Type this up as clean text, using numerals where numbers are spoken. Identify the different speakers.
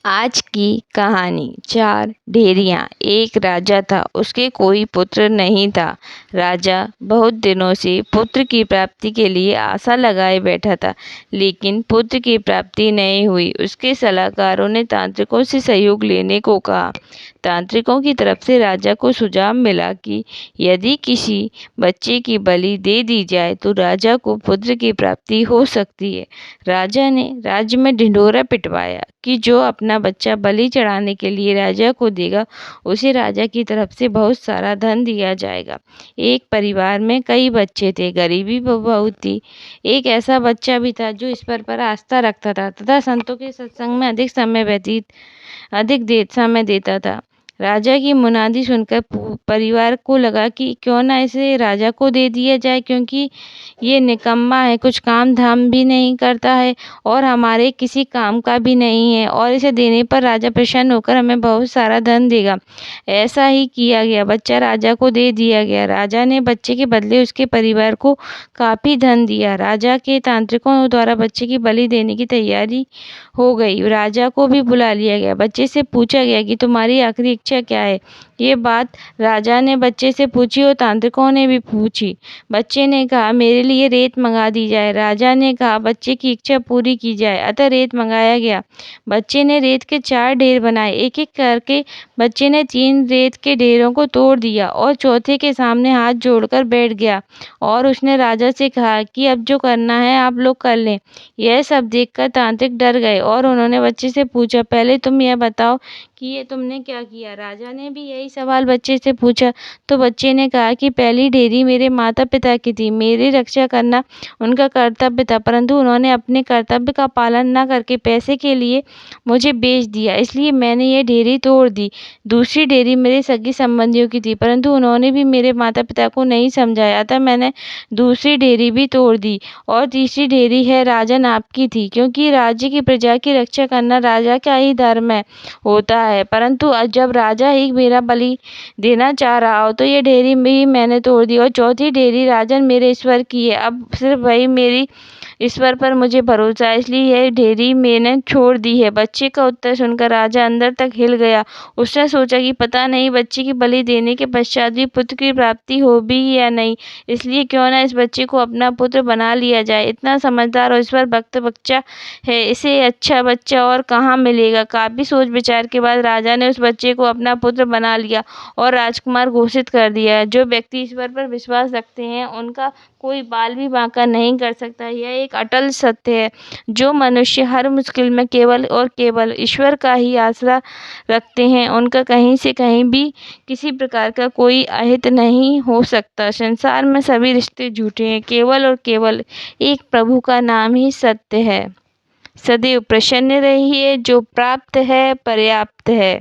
Speaker 1: आज की कहानी। 4 ढेरियाँ। एक राजा था, उसके कोई पुत्र नहीं था। राजा बहुत दिनों से पुत्र की प्राप्ति के लिए आशा लगाए बैठा था, लेकिन पुत्र की प्राप्ति नहीं हुई। उसके सलाहकारों ने तांत्रिकों से सहयोग लेने को कहा। तांत्रिकों की तरफ से राजा को सुझाव मिला कि यदि किसी बच्चे की बलि दे दी जाए तो राजा को पुत्र की प्राप्ति हो सकती है। राजा ने राज्य में ढिंढोरा पिटवाया कि जो अपना बच्चा बलि चढ़ाने के लिए राजा को देगा, उसे राजा की तरफ से बहुत सारा धन दिया जाएगा। एक परिवार में कई बच्चे थे, गरीबी बहुत थी। एक ऐसा बच्चा भी था जो ईश्वर पर आस्था रखता था तथा संतों के सत्संग में अधिक देर समय देता था। राजा की मुनादी सुनकर परिवार को लगा कि क्यों ना इसे राजा को दे दिया जाए, क्योंकि ये निकम्मा है, कुछ काम धाम भी नहीं करता है और हमारे किसी काम का भी नहीं है, और इसे देने पर राजा प्रसन्न होकर हमें बहुत सारा धन देगा। ऐसा ही किया गया, बच्चा राजा को दे दिया गया। राजा ने बच्चे के बदले उसके परिवार को काफी धन दिया। राजा के तांत्रिकों द्वारा बच्चे की बलि देने की तैयारी हो गई। राजा को भी बुला लिया गया। बच्चे से पूछा गया कि तुम्हारी आखिरी इच्छा क्या है। ये बात राजा ने बच्चे से पूछी और तांत्रिकों ने भी पूछी। बच्चे ने कहा, मेरे लिए रेत मंगा दी जाए। राजा ने कहा, बच्चे की इच्छा पूरी की जाए। अतः रेत मंगाया गया। बच्चे ने रेत के 4 ढेर बनाए। एक एक करके बच्चे ने 3 रेत के ढेरों को तोड़ दिया और चौथे के सामने हाथ जोड़कर बैठ गया और उसने राजा से कहा कि अब जो करना है आप लोग कर लें। यह सब देखकर तांत्रिक डर गए और उन्होंने बच्चे से पूछा, पहले तुम यह बताओ कि ये तुमने क्या किया। राजा ने भी यही सवाल बच्चे से पूछा तो बच्चे ने कहा कि पहली ढेरी मेरे माता पिता की थी, मेरी रक्षा करना उनका कर्तव्य था, परंतु उन्होंने अपने कर्तव्य का पालन न करके पैसे के लिए मुझे बेच दिया, इसलिए मैंने ये ढेरी तोड़ दी। दूसरी ढेरी मेरे सगे संबंधियों की थी, परंतु उन्होंने भी मेरे माता पिता को नहीं समझाया, अतः मैंने दूसरी ढेरी भी तोड़ दी। और तीसरी ढेरी है राजन आपकी थी, क्योंकि राज्य की प्रजा की रक्षा करना राजा का ही धर्म होता है, परंतु जब राजा ही मेरा बलि देना चाह रहा हो तो ये ढेरी भी मैंने तोड़ दी। और चौथी ढेरी राजन मेरे ईश्वर की है, अब सिर्फ वही मेरी ईश्वर पर मुझे भरोसा है, इसलिए यह ढेरी मैंने छोड़ दी है। बच्चे का उत्तर सुनकर राजा अंदर तक हिल गया। उसने सोचा कि पता नहीं बच्चे की बलि देने के पश्चात भी पुत्र की प्राप्ति हो भी या नहीं, इसलिए क्यों ना इस बच्चे को अपना पुत्र बना लिया जाए। इतना समझदार और ईश्वर भक्त बच्चा है, इसे अच्छा बच्चा और कहाँ मिलेगा। काफी सोच विचार के बाद राजा ने उस बच्चे को अपना पुत्र बना लिया और राजकुमार घोषित कर दिया। जो व्यक्ति ईश्वर पर विश्वास रखते हैं उनका कोई बाल भी बांका नहीं कर सकता। यह एक अटल सत्य है। जो मनुष्य हर मुश्किल में केवल और केवल ईश्वर का ही आसरा रखते हैं, उनका कहीं से कहीं भी किसी प्रकार का कोई अहित नहीं हो सकता। संसार में सभी रिश्ते झूठे हैं, केवल और केवल एक प्रभु का नाम ही सत्य है। सदैव प्रसन्न रहिए, जो प्राप्त है पर्याप्त है।